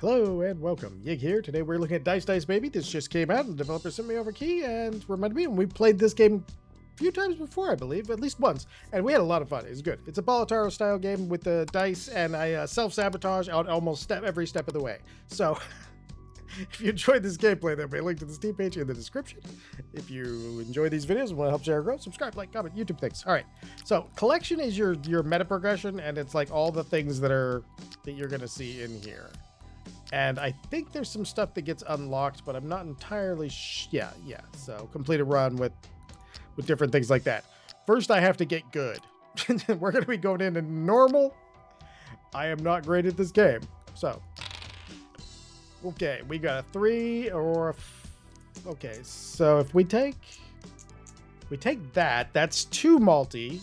Hello and welcome. Yig here. Today we're looking at Dice Baby. This just came out and the developer sent me over key and reminded me, and we played this game a few times before, I believe, at least once, and we had a lot of fun. It's good. It's a balataro style game with the dice, and I self-sabotage out almost every step of the way. So if you enjoyed this gameplay, there'll be a link to the Steam page in the description. If you enjoy these videos and want to help share growth, subscribe, like, comment, YouTube things. All right. So collection is your meta progression, and it's like all the things that you're gonna see in here. And I think there's some stuff that gets unlocked, but I'm not entirely yeah. So complete a run with different things like that. First, I have to get good. We're going to be going into normal. I am not great at this game. So, okay, we got a 3 or okay. So if we take that, that's 2 multi,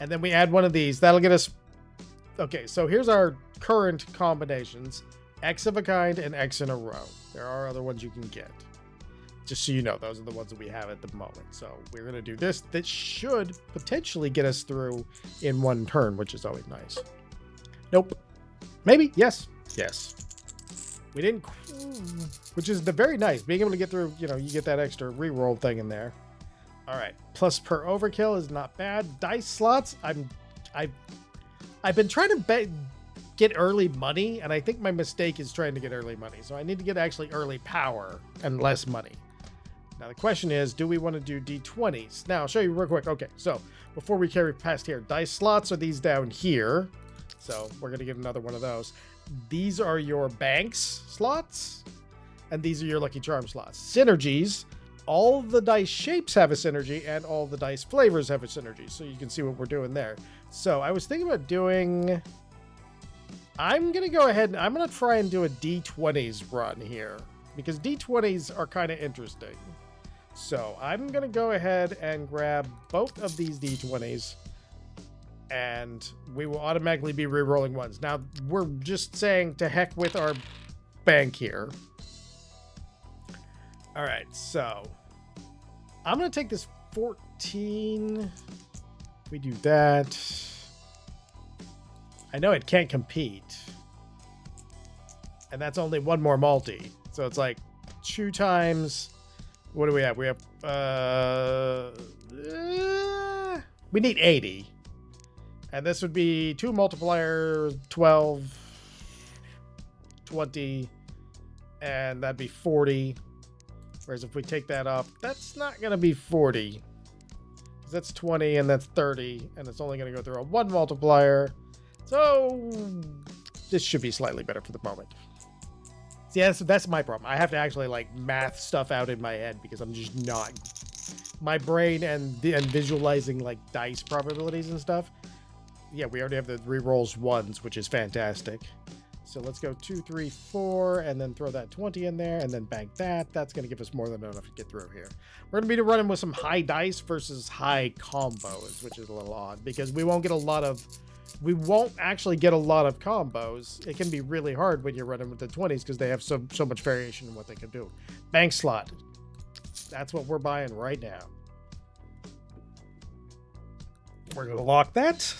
and then we add one of these. That'll get us. Okay, so here's our current combinations: X of a kind and X in a row. There are other ones you can get. Just so you know, those are the ones that we have at the moment. So we're going to do this. That should potentially get us through in one turn, which is always nice. Nope. Maybe. Yes. Yes. We didn't, which is very nice. Being able to get through, you get that extra reroll thing in there. All right. Plus per overkill is not bad. Dice slots. I've been trying to get early money, and I think my mistake is trying to get early money. So I need to get actually early power and less money. Now the question is, do we want to do D20s? Now I'll show you real quick. Okay, so before we carry past here, dice slots are these down here. So we're going to get another one of those. These are your banks slots, and these are your lucky charm slots. Synergies. All the dice shapes have a synergy, and all the dice flavors have a synergy. So you can see what we're doing there. So I was thinking about doing... I'm going to go ahead and I'm going to try and do a D20s run here, because D20s are kind of interesting. So I'm going to go ahead and grab both of these D20s, and we will automatically be re-rolling ones. Now, we're just saying to heck with our bank here. All right, so I'm going to take this 14. We do that. I know it can't compete. And that's only one more multi. So it's like 2 times. What do we have? We have, we need 80. And this would be 2 multipliers, 12, 20, and that'd be 40. Whereas if we take that up, that's not going to be 40. That's 20 and that's 30. And it's only going to go through a 1 multiplier. So this should be slightly better for the moment. See, that's my problem. I have to actually like math stuff out in my head because I'm just not. My brain and visualizing like dice probabilities and stuff. Yeah, we already have the rerolls ones, which is fantastic. So let's go 2, 3, 4, and then throw that 20 in there, and then bank that. That's going to give us more than enough to get through here. We're going to be running with some high dice versus high combos, which is a little odd because we won't actually get a lot of combos. It can be really hard when you're running with the 20s because they have so much variation in what they can do. Bank slot. That's what we're buying right now. We're going to lock that.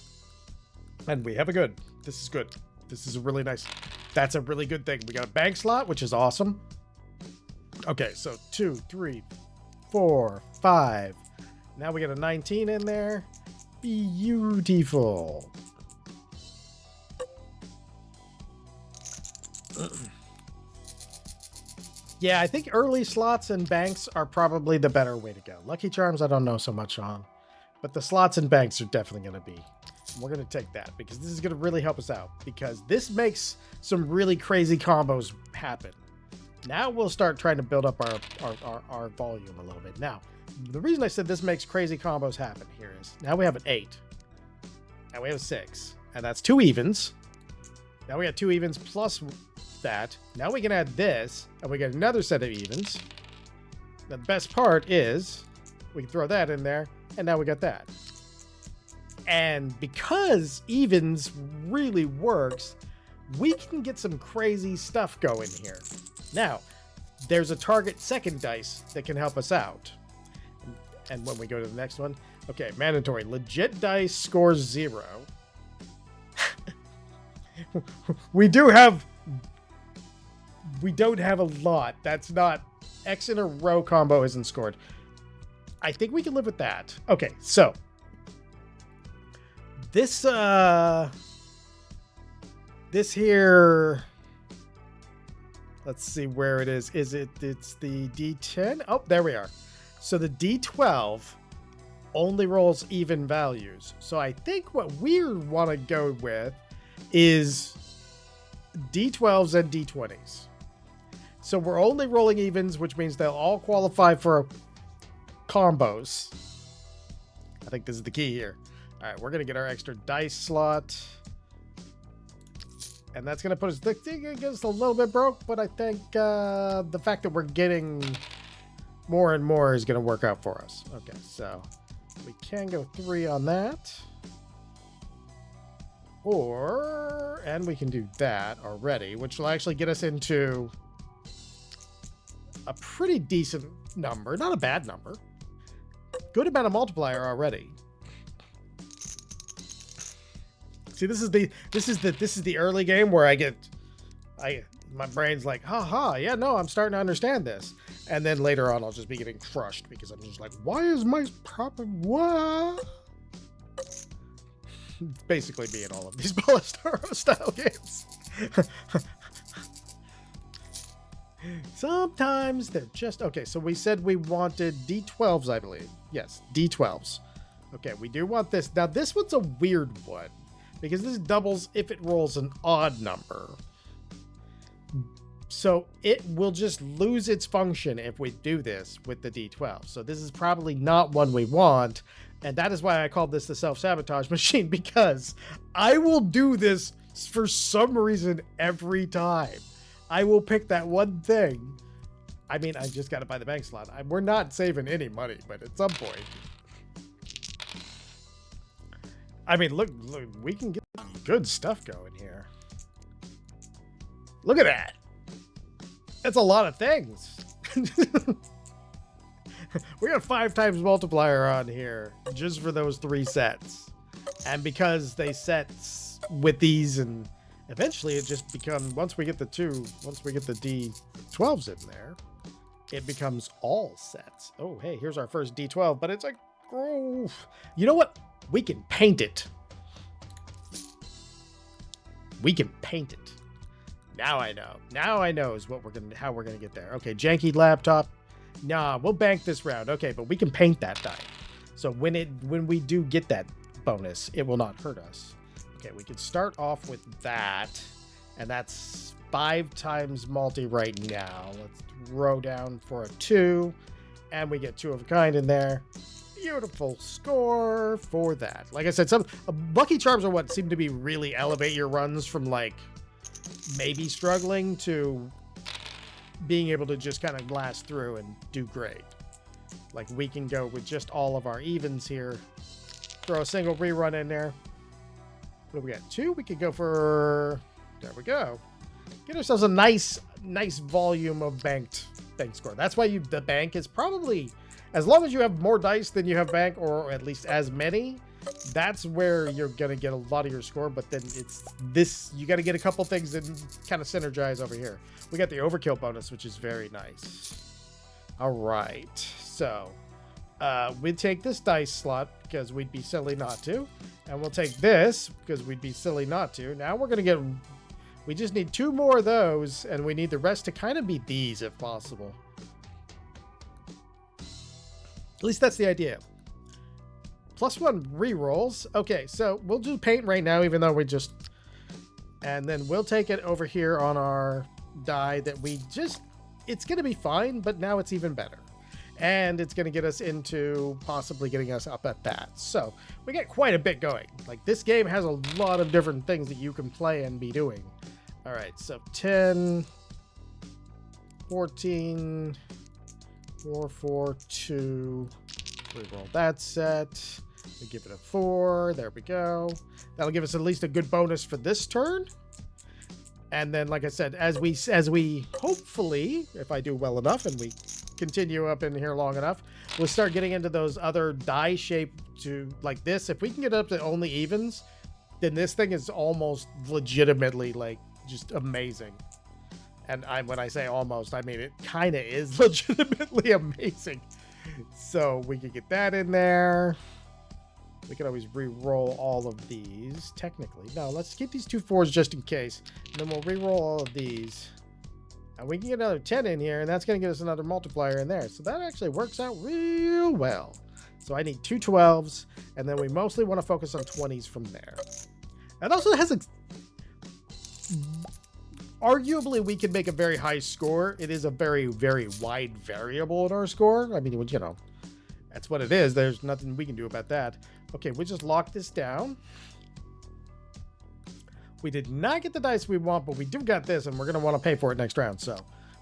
And we have a good. This is good. This is a really nice. That's a really good thing. We got a bank slot, which is awesome. Okay, so 2, 3, 4, 5. Now we got a 19 in there. Beautiful. Yeah, I think early slots and banks are probably the better way to go. Lucky charms, I don't know so much on, but the slots and banks are definitely going to be. We're going to take that because this is going to really help us out because this makes some really crazy combos happen. Now we'll start trying to build up our volume a little bit. Now, the reason I said this makes crazy combos happen here is now we have an 8. Now we have a 6. And that's 2 evens. Now we got 2 evens plus that. Now we can add this, and we get another set of evens. The best part is we can throw that in there, and now we got that. And because evens really works, we can get some crazy stuff going here. Now, there's a target second dice that can help us out. And when we go to the next one, okay, mandatory. Legit dice scores 0. We do have We don't have a lot. That's not... X in a row combo isn't scored. I think we can live with that. Okay, so... This here... Let's see where it is. It's the D10? Oh, there we are. So the D12 only rolls even values. So I think what we want to go with is D12s and D20s. So we're only rolling evens, which means they'll all qualify for combos. I think this is the key here. All right, we're going to get our extra dice slot. And that's going to put us, get us a little bit broke, but I think the fact that we're getting more and more is going to work out for us. Okay, so we can go 3 on that. And we can do that already, which will actually get us into a pretty decent number. Not a bad number. Good amount of multiplier already. See, this is the early game where my brain's like, haha, yeah, no, I'm starting to understand this. And then later on, I'll just be getting crushed because I'm just like, why is my proper what? Basically me in all of these balataro style games. Sometimes they're just okay. So we said we wanted D12s, I believe. Yes, D12s. Okay, we do want this. Now this one's a weird one because this doubles if it rolls an odd number. So it will just lose its function if we do this with the D12. So this is probably not one we want. And that is why I called this the self-sabotage machine, because I will do this for some reason every time. I will pick that one thing. I mean, I just got to buy the bank slot. We're not saving any money, but at some point. I mean, look, we can get good stuff going here. Look at that. That's a lot of things. We got 5 times multiplier on here just for those 3 sets. And because they set with these, and eventually it just becomes, once we get the D12s in there, it becomes all sets. Oh, hey, here's our first D12, but it's like, oh, you know what? We can paint it. We can paint it. Now I know. Now I know is how we're gonna get there. Okay, janky laptop. Nah, we'll bank this round. Okay, but we can paint that die. So when we do get that bonus, it will not hurt us. Okay, we can start off with that. And that's 5 times multi right now. Let's row down for a 2. And we get 2 of a kind in there. Beautiful score for that. Like I said, some Lucky Charms are what seem to be really elevate your runs from like maybe struggling to being able to just kind of blast through and do great. Like we can go with just all of our evens here. Throw a single rerun in there. What do we got? 2? We could go for... There we go. Get ourselves a nice volume of banked score. That's why the bank is probably... As long as you have more dice than you have bank, or at least as many, that's where you're going to get a lot of your score. But then it's this... You got to get a couple things that kind of synergize over here. We got the overkill bonus, which is very nice. All right. So, we'd take this dice slot because we'd be silly not to. And we'll take this because we'd be silly not to. Now we're going to get... We just need 2 more of those, and we need the rest to kind of be these if possible. At least that's the idea. +1 rerolls. Okay, so we'll do paint right now, even though we just... And then we'll take it over here on our die that we just... It's going to be fine, but now it's even better. And it's going to get us into possibly getting us up at that. So we get quite a bit going. Like, this game has a lot of different things that you can play and be doing. All right, so 10, 14, 4, 4, 2. Reroll that set. We give it a 4. There we go. That'll give us at least a good bonus for this turn. And then, like I said, as we hopefully, if I do well enough and we continue up in here long enough, we'll start getting into those other die shape to like this. If we can get up to only evens, then this thing is almost legitimately like just amazing. And when I say almost, I mean it kind of is legitimately amazing. So we could get that in there. We can always re-roll all of these, technically. No, let's keep these 2 4s just in case. And then we'll re-roll all of these. And we can get another 10 in here, and that's going to get us another multiplier in there. So that actually works out real well. So I need 2 12s, and then we mostly want to focus on 20s from there. It also has a... Arguably, we can make a very high score. It is a very, very wide variable in our score. I mean, you know, that's what it is. There's nothing we can do about that. Okay, we just lock this down. We did not get the dice we want, but we do got this, and we're going to want to pay for it next round. So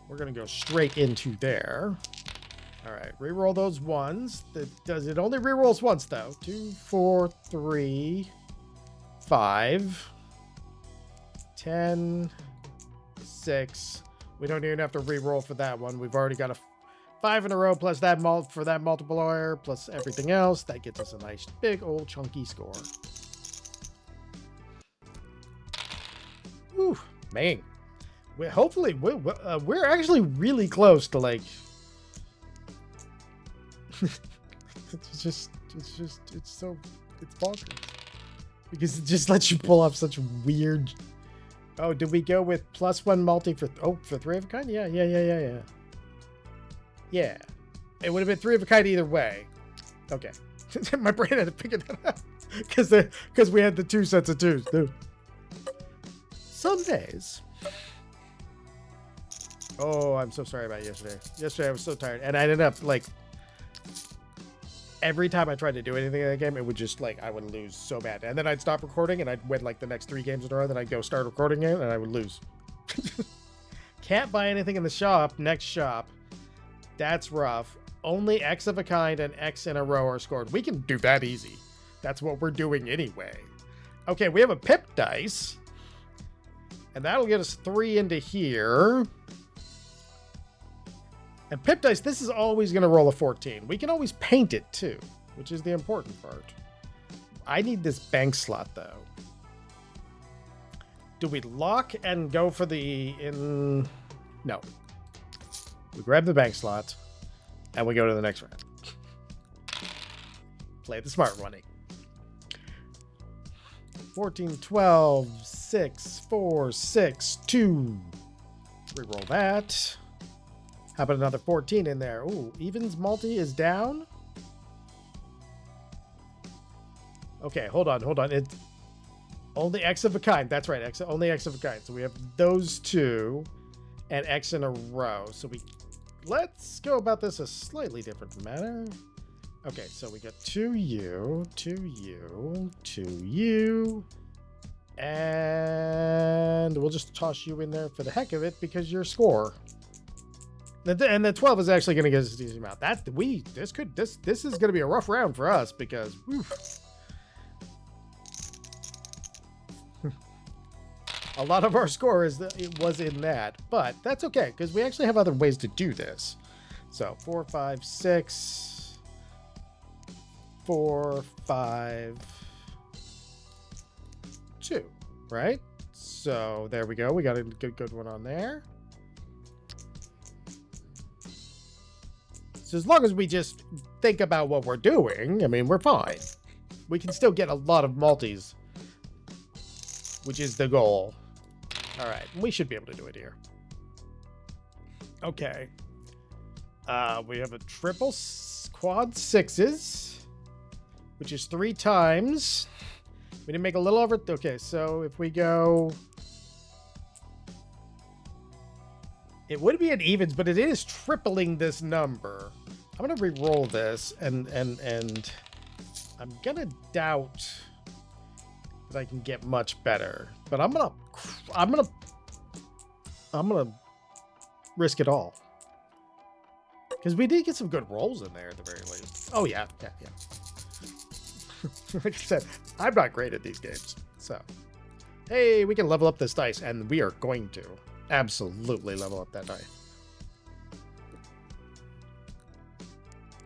we're going to go straight into there. All right, re-roll those ones. Does it only re-rolls once, though? 2, 4, 3, 5, 10, 6. We don't even have to re-roll for that one. We've already got a 5 in a row plus that for that multiplier plus everything else. That gets us a nice big old chunky score. Whew, man. Hopefully we're actually really close to like. it's bonkers because it just lets you pull off such weird. Oh, did we go with +1 multi for 3 of a kind? Yeah. Yeah, it would have been 3 of a kind either way. Okay, my brain had to figure that out because we had the 2 sets of 2s. Dude. Some days. Oh, I'm so sorry about yesterday. Yesterday I was so tired, and I ended up like every time I tried to do anything in the game, it would just like I would lose so bad, and then I'd stop recording, and I'd win like the next 3 games in a row. Then I'd go start recording it, and I would lose. Can't buy anything in the shop. Next shop. That's rough. Only X of a kind and X in a row are scored. We can do that easy. That's what we're doing anyway. Okay, we have a pip dice. And that'll get us 3 into here. And pip dice, this is always going to roll a 14. We can always paint it too, which is the important part. I need this bank slot though. Do we lock and go for the... No. We grab the bank slot, and we go to the next round. Play the smart running. 14, 12, 6, 4, 6, 2. Reroll that. How about another 14 in there? Ooh, evens multi is down. Okay, hold on. It's only X of a kind. That's right, only X of a kind. So we have those 2 and X in a row. So let's go about this a slightly different manner. Okay, so we got 2U, 2U, 2U, and we'll just toss you in there for the heck of it because your score. And the 12 is actually going to get us a decent amount. This is going to be a rough round for us because a lot of our score was in that, but that's okay because we actually have other ways to do this. So 4, 5, 6, 4, 5, 2, right? So there we go. We got a good one on there. So as long as we just think about what we're doing, I mean, we're fine. We can still get a lot of multis, which is the goal. All right, we should be able to do it here. Okay. We have a triple quad 6s, which is 3 times. We didn't make a little over. Okay, so if we go, it would be an evens, but it is tripling this number. I'm gonna re-roll this, and I'm gonna doubt that I can get much better, but I'm gonna risk it all because we did get some good rolls in there at the very least. Oh yeah. Like I said, I'm not great at these games, so hey, we can level up this dice, and we are going to absolutely level up that die.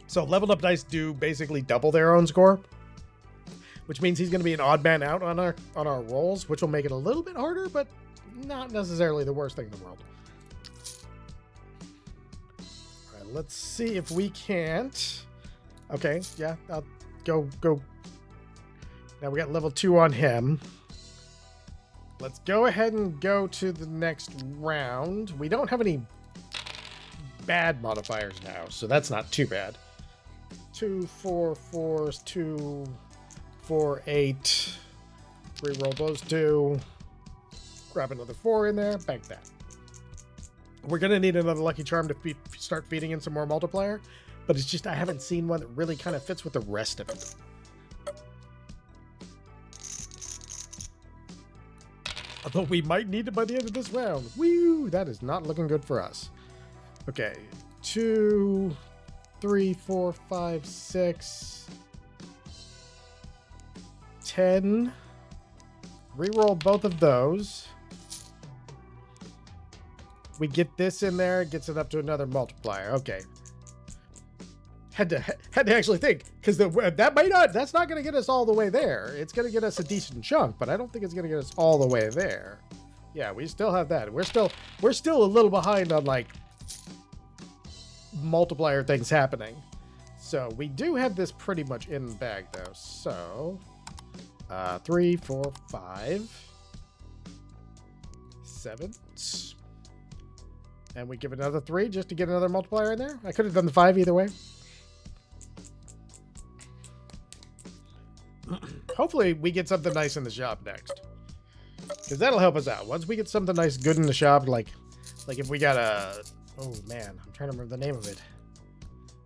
So leveled up dice do basically double their own score, which means he's going to be an odd man out on our rolls, which will make it a little bit harder, but not necessarily the worst thing in the world. let's see if we can't. Okay, yeah, I'll go. Now we got level 2 on him. Let's go ahead and go to the next round. We don't have any bad modifiers now, so that's not too bad. 2, 4, 4, 2, 4, 8. Reroll those 2. Grab another 4 in there. Bank that. We're going to need another Lucky Charm to start feeding in some more multiplier, but it's just I haven't seen one that really kind of fits with the rest of it. Although we might need it by the end of this round. Woo! That is not looking good for us. Okay. 2, 3, 4, 5, 6, 10. Reroll both of those. We get this in there, it gets it up to another multiplier. Okay. Had to actually think, because that's not going to get us all the way there. It's going to get us a decent chunk, but I don't think it's going to get us all the way there. Yeah, we still have that. We're still a little behind on like multiplier things happening. So we do have this pretty much in the bag though. So 3, 4, 5, 7. And we give another 3 just to get another multiplier in there. I could have done the 5 either way. Hopefully we get something nice in the shop next, because that'll help us out. Once we get something nice good in the shop, like if we got a, oh man, I'm trying to remember the name of it.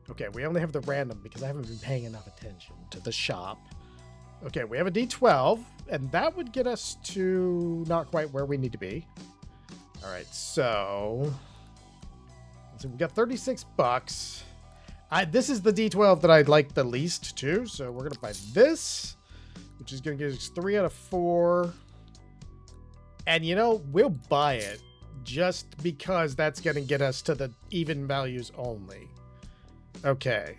Okay, we only have the random because I haven't been paying enough attention to the shop. Okay, we have a D12, and that would get us to not quite where we need to be. All right, so we got 36 bucks. This is the D12 that I'd like the least too, so we're gonna buy this, which is gonna give us 3 out of 4. And you know, we'll buy it just because that's gonna get us to the even values only. Okay.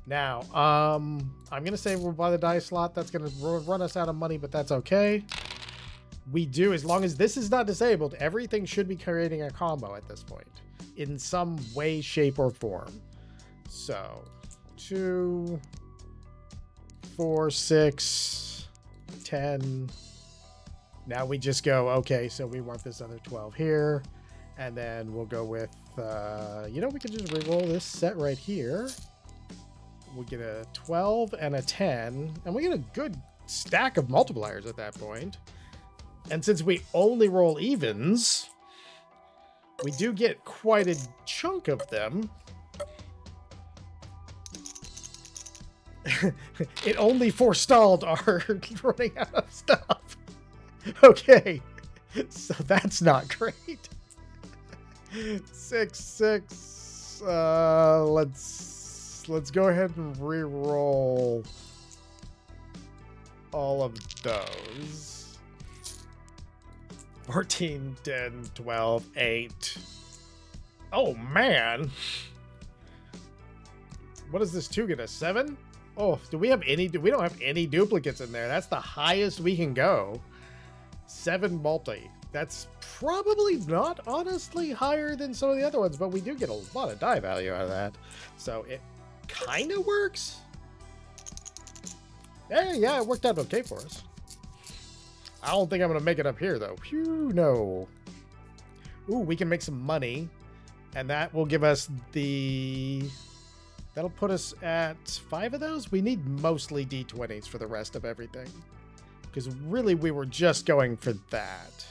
Now, I'm gonna say we'll buy the die slot. That's gonna run us out of money, but that's okay. We do, as long as this is not disabled, everything should be creating a combo at this point in some way, shape, or form. So 2, 4, 6, 10. Now we just go, okay, so we want this other 12 here. And then we'll go with, you know, we can just reroll this set right here. We get a 12 and a 10. And we get a good stack of multipliers at that point. And since we only roll evens, we do get quite a chunk of them. It only forestalled our running out of stuff. Okay, so that's not great. 6, 6. Let's go ahead and re-roll all of those. 14, 10, 12, 8. Oh man. What does this 2 get us? 7? Oh, do we have any? We don't have any duplicates in there. That's the highest we can go. 7 multi. That's probably not honestly higher than some of the other ones, but we do get a lot of die value out of that. So it kind of works. Yeah, it worked out okay for us. I don't think I'm going to make it up here, though. Phew, no. Ooh, we can make some money. And that will give us the... That'll put us at 5 of those. We need mostly D20s for the rest of everything, because really we were just going for that.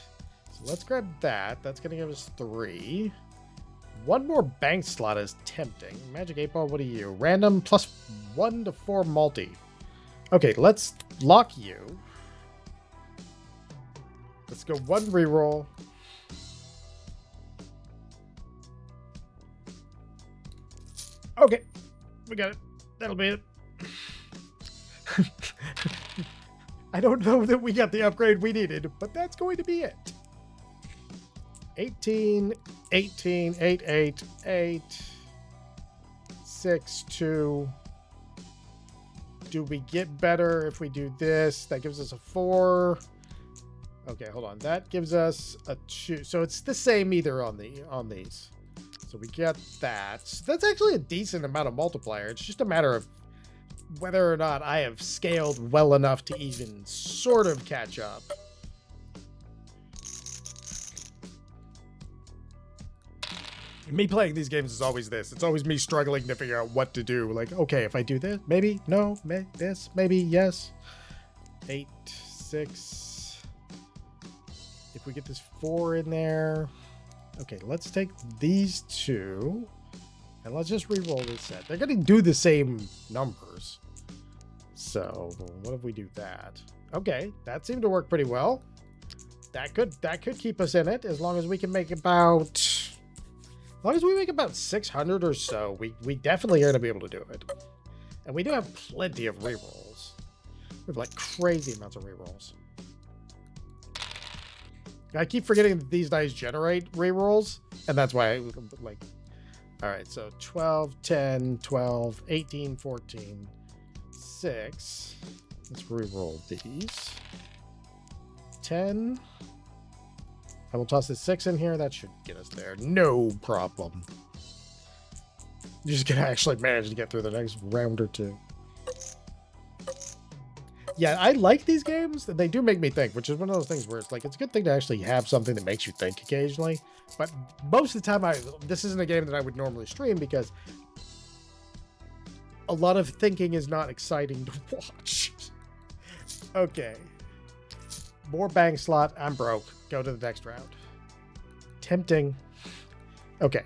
So let's grab that. That's going to give us 3. One more bank slot is tempting. Magic 8 Ball, what are you? Random plus 1 to 4 multi. Okay, let's lock you. Let's go 1 reroll. Okay. We got it. That'll be it. I don't know that we got the upgrade we needed, but that's going to be it. 18, 18, 8, 8, 8, 6, 2. Do we get better if we do this? That gives us a 4. Okay, hold on. That gives us a 2. So it's the same either on these. So we get that. That's actually a decent amount of multiplier. It's just a matter of whether or not I have scaled well enough to even sort of catch up. Me playing these games is always this. It's always me struggling to figure out what to do. Like, okay, if I do this, maybe, no, this, maybe, yes. 8, 6. If we get this 4 in there. Okay, let's take these 2. And let's just re-roll this set. They're going to do the same numbers. So, what if we do that? Okay, that seemed to work pretty well. That could keep us in it as long as we can make about... As long as we make about 600 or so, we definitely are going to be able to do it. And we do have plenty of rerolls. We have like crazy amounts of rerolls. I keep forgetting that these dice generate rerolls, and that's why I like... Alright, so 12, 10, 12, 18, 14, 6. Let's reroll these. 10. I will toss this 6 in here. That should get us there. No problem. You're just going to actually manage to get through the next round or two. Yeah, I like these games. They do make me think, which is one of those things where it's like, it's a good thing to actually have something that makes you think occasionally. But most of the time, this isn't a game that I would normally stream because a lot of thinking is not exciting to watch. Okay. More bang slot. I'm broke. Go to the next round. Tempting. Okay.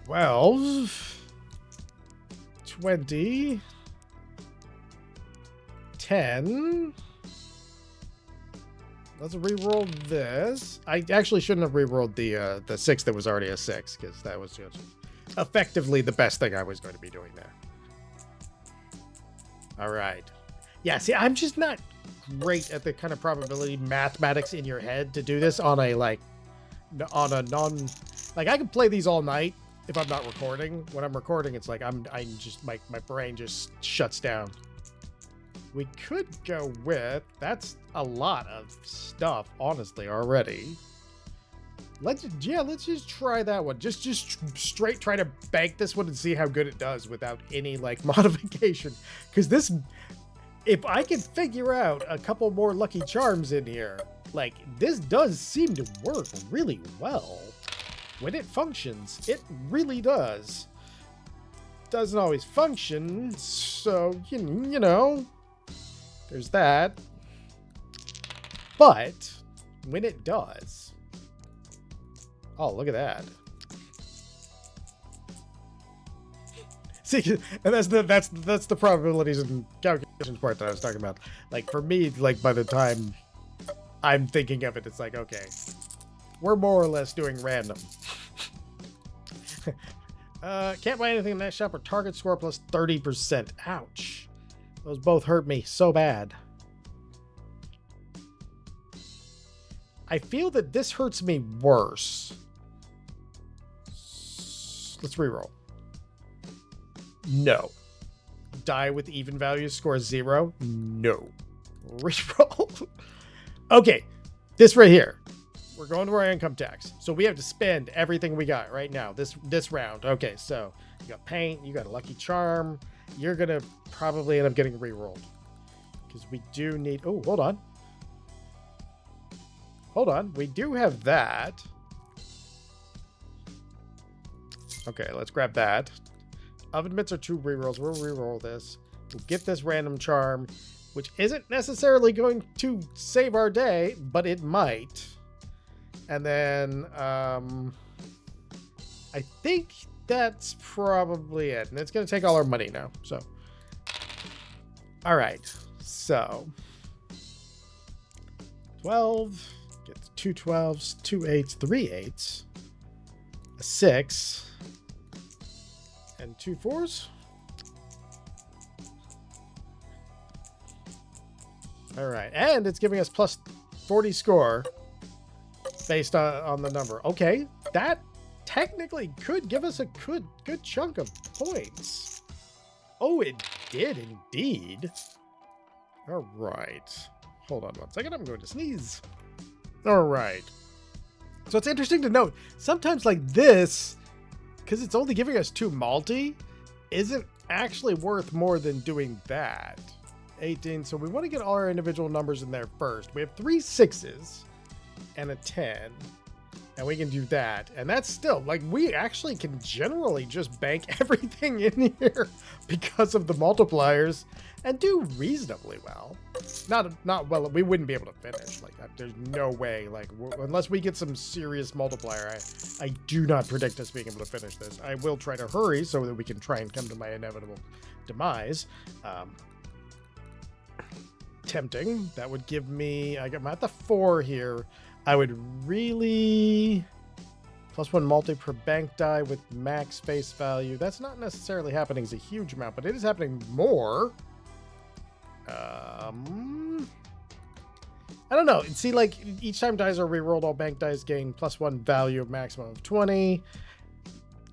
12. 20. 10. Let's re-roll this. I actually shouldn't have re-rolled the 6 that was already a 6, because that was just effectively the best thing I was going to be doing there. All right. Yeah, see, I'm just not great at the kind of probability mathematics in your head to do this on a, like, on a non... Like, I can play these all night if I'm not recording. When I'm recording, it's like I'm just, my brain just shuts down. We could go with... That's a lot of stuff, honestly, already. Let's just try that one. Just straight try to bank this one and see how good it does without any, like, modification. Because this... If I can figure out a couple more lucky charms in here, like, this does seem to work really well. When it functions, it really does. Doesn't always function, so, you know, there's that. But when it does... Oh, look at that. See, and that's the probabilities and calculations part that I was talking about. Like, for me, like, by the time I'm thinking of it, it's like, okay, we're more or less doing random. Can't buy anything in the next shop or target score plus 30%. Ouch. Those both hurt me so bad. I feel that this hurts me worse. Let's reroll. No. Die with even values, score 0? No. Reroll. Okay, this right here. We're going to our income tax. So we have to spend everything we got right now, this round. Okay, so you got paint, you got a lucky charm. You're going to probably end up getting re-rolled. Because we do need... Oh, hold on. Hold on. We do have that. Okay, let's grab that. Oven mitts are 2 rerolls. We'll reroll this. We'll get this random charm, which isn't necessarily going to save our day, but it might. And then I think that's probably it. And it's going to take all our money now. So, all right. So 12 gets 2 12s, 2 8s, 3 8s, a 6. And 2 4s. All right, and it's giving us plus 40 score based on the number. Okay, that technically could give us a good chunk of points. Oh, it did indeed. All right, hold on one second. I'm going to sneeze. All right. So it's interesting to note, sometimes like this, because it's only giving us 2 multi, isn't actually worth more than doing that. 18, so we want to get all our individual numbers in there first. We have 3 6s and a 10, and we can do that. And that's still, like, we actually can generally just bank everything in here because of the multipliers and do reasonably well. Not well, we wouldn't be able to finish. Like, there's no way, like, unless we get some serious multiplier, I do not predict us being able to finish this. I will try to hurry so that we can try and come to my inevitable demise. Tempting. That would give me, I'm at the 4 here. I would really +1 multi per bank die with max face value. That's not necessarily happening as a huge amount, but it is happening more. I don't know. See, like, each time dice are rerolled, all bank dice gain +1 value of maximum of 20.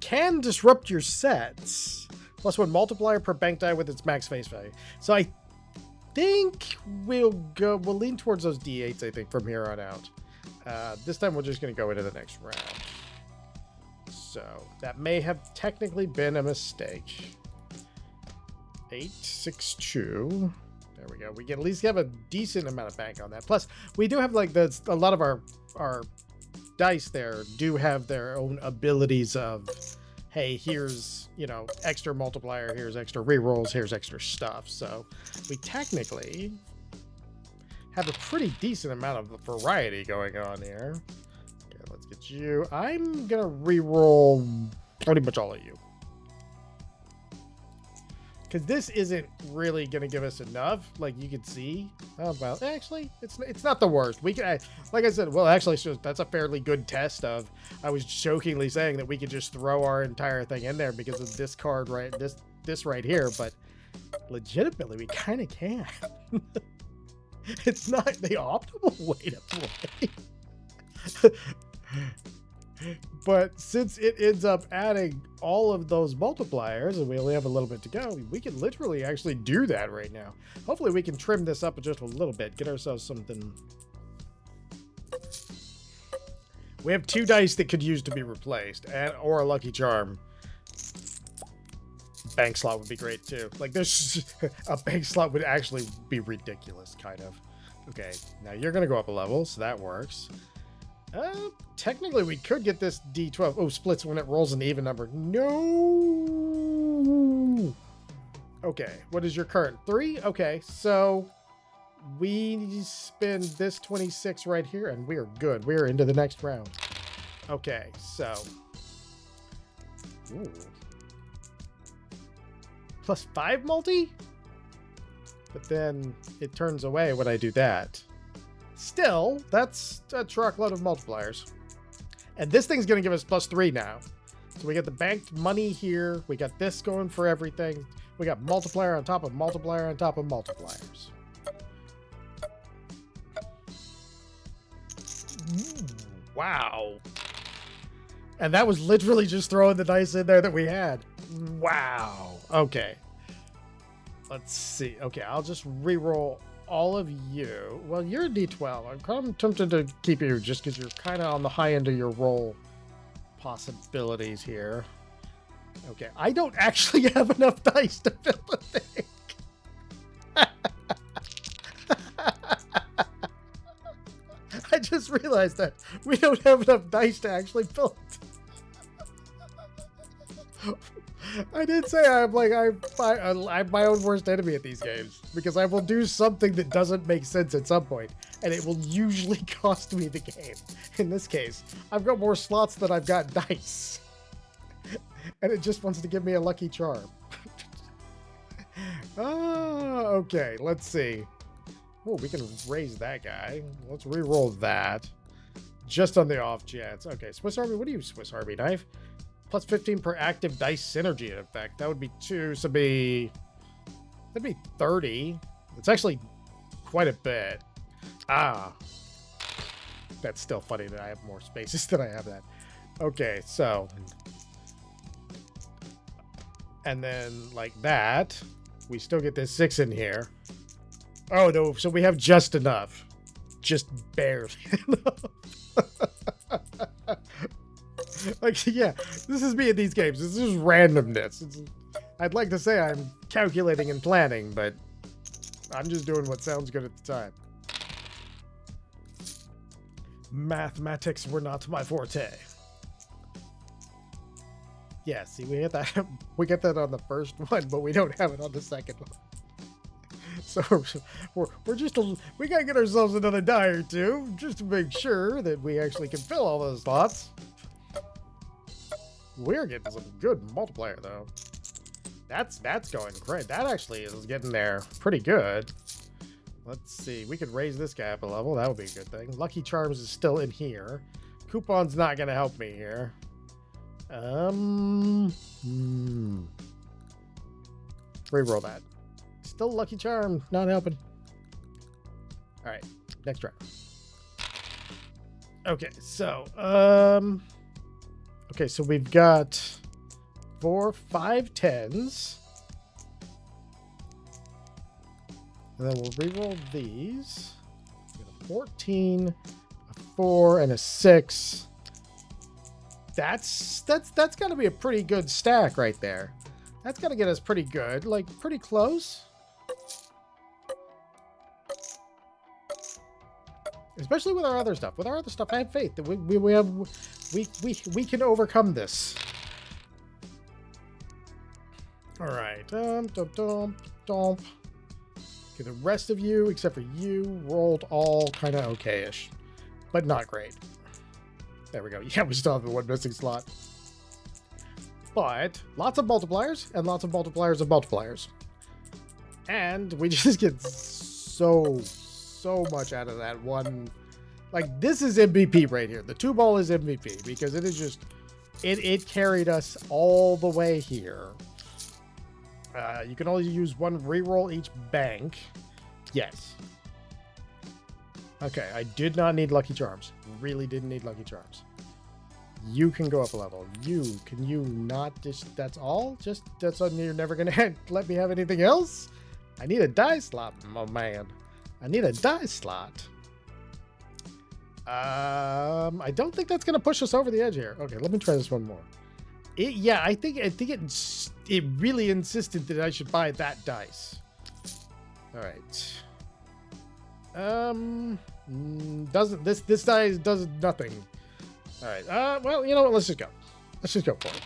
Can disrupt your sets. +1 multiplier per bank die with its max face value. So I think we'll lean towards those D8s, I think, from here on out. This time we're just going to go into the next round. So that may have technically been a mistake. 8, 6, 2. There we go. We can at least have a decent amount of bank on that. Plus, we do have, like, a lot of our dice there do have their own abilities of, hey, here's, you know, extra multiplier, here's extra rerolls, here's extra stuff. So we technically have a pretty decent amount of variety going on here. Okay, let's get you. I'm gonna reroll pretty much all of you, because this isn't really going to give us enough, like you can see. Oh, well, actually, it's not the worst. We can, like I said, well, actually, so that's a fairly good test of, I was jokingly saying that we could just throw our entire thing in there because of this card, right, this right here, but legitimately, we kind of can. It's not the optimal way to play. But since it ends up adding all of those multipliers and we only have a little bit to go, we can literally actually do that right now. Hopefully we can trim this up just a little bit, get ourselves something. We have 2 dice that could use to be replaced, or a lucky charm. Bank slot would be great too. Like, there's a bank slot would actually be ridiculous, kind of. Okay, now you're gonna go up a level, so that works. Technically we could get this D12. Oh, splits when it rolls an even number. No. Okay, what is your current? 3? Okay, so we spend this 26 right here and we are good. We're into the next round. Okay, so ooh. +5 multi? But then it turns away when I do that. Still, that's a truckload of multipliers. And this thing's going to give us +3 now. So we got the banked money here. We got this going for everything. We got multiplier on top of multiplier on top of multipliers. Wow. And that was literally just throwing the dice in there that we had. Wow. Okay. Let's see. Okay, I'll just re-roll all of you. Well, you're a D12. I'm kind of tempted to keep you just because you're kind of on the high end of your roll possibilities here. Okay, I don't actually have enough dice to fill the thing. I just realized that we don't have enough dice to actually fill it. I did say I'm my own worst enemy at these games, because I will do something that doesn't make sense at some point, and it will usually cost me the game. In this case, I've got more slots than I've got dice, and it just wants to give me a lucky charm. Okay, let's see. Oh, we can raise that guy. Let's re-roll that, just on the off chance. Okay, Swiss Army. What do you Swiss Army knife? +15 per active dice synergy in effect. That would be 2, so that'd be 30. It's actually quite a bit. That's still funny that I have more spaces than I have that. Okay, so. And then like that, we still get this 6 in here. Oh no, so we have just enough. just barely enough. Like, yeah, this is me in these games. This is randomness. I'd like to say I'm calculating and planning, but I'm just doing what sounds good at the time. Mathematics were not my forte. Yeah, see, we get that on the first one, but we don't have it on the second one. So we're just we gotta get ourselves another die or two just to make sure that we actually can fill all those slots. We're getting some good multiplier though. That's going great. That actually is getting there pretty good. Let's see. We could raise this guy up a level. That would be a good thing. Lucky Charms is still in here. Coupon's not gonna help me here. Reroll that. Still Lucky Charm, not helping. All right, next try. Okay, so so we've got 4, 5 10s, and then we'll reroll these. We got a 14, a 4, and a 6. That's got to be a pretty good stack right there. That's got to get us pretty good, like pretty close. Especially with our other stuff. With our other stuff, I have faith that we can overcome this. All right. Okay, the rest of you, except for you, rolled all kind of okay-ish, but not great. There we go. Yeah, we still have the one missing slot. But lots of multipliers and lots of multipliers of multipliers. And we just get so much out of that one. Like, this is MVP right here. The 2-ball is MVP because it is just, it carried us all the way here. You can only use one reroll each bank. Yes. Okay, I did not need Lucky Charms. Really didn't need Lucky Charms. You can go up a level. Can you not just, that's all? Just, that's all, you're never gonna let me have anything else? I need a die slot, my man. I need a die slot. I don't think that's gonna push us over the edge here. Okay, let me try this one more. I think it really insisted that I should buy that dice. All right. Doesn't this dice does nothing. All right. Well, you know what? Let's just go. Let's just go for it.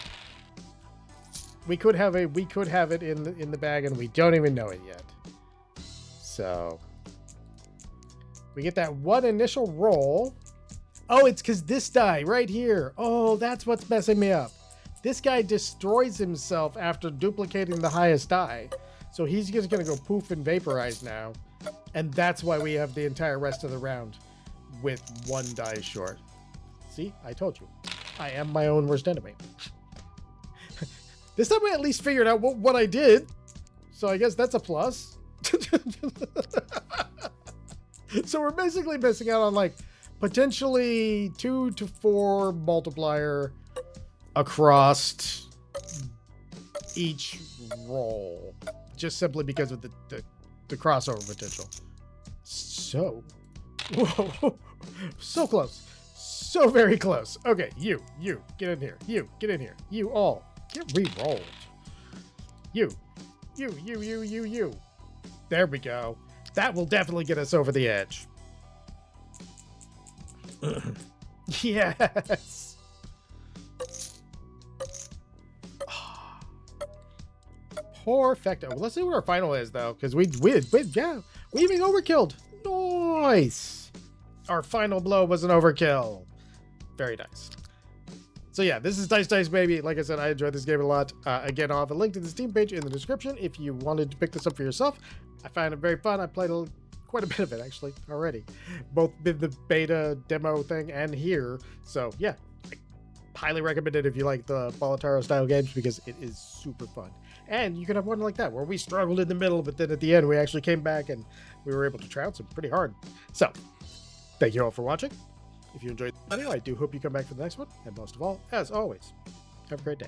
We could have it in the bag, and we don't even know it yet. So we get that one initial roll. Oh, it's because this die right here. Oh, that's what's messing me up. This guy destroys himself after duplicating the highest die. So he's just going to go poof and vaporize now. And that's why we have the entire rest of the round with one die short. See, I told you. I am my own worst enemy. This time I at least figured out what I did. So I guess that's a plus. So we're basically missing out on like potentially 2 to 4 multiplier across each roll, just simply because of the crossover potential. So, whoa, so close, so very close. Okay, you get in here. You get in here. You all get re-rolled. You. There we go. That will definitely get us over the edge. Yes. Perfecto. Well, let's see what our final is though, because we even overkilled. Nice. Our final blow was an overkill. Very nice. So yeah, this is Dice Baby. Like I said, I enjoyed this game a lot. Again, I'll have a link to the Steam page in the description if you wanted to pick this up for yourself. I find it very fun. I played quite a bit of it actually already, both in the beta demo thing and here. So yeah, I highly recommend it if you like the balataro style games because it is super fun. And you can have one like that where we struggled in the middle, but then at the end we actually came back and we were able to trounce them pretty hard. So thank you all for watching. If you enjoyed the video, I do hope you come back for the next one. And most of all, as always, have a great day.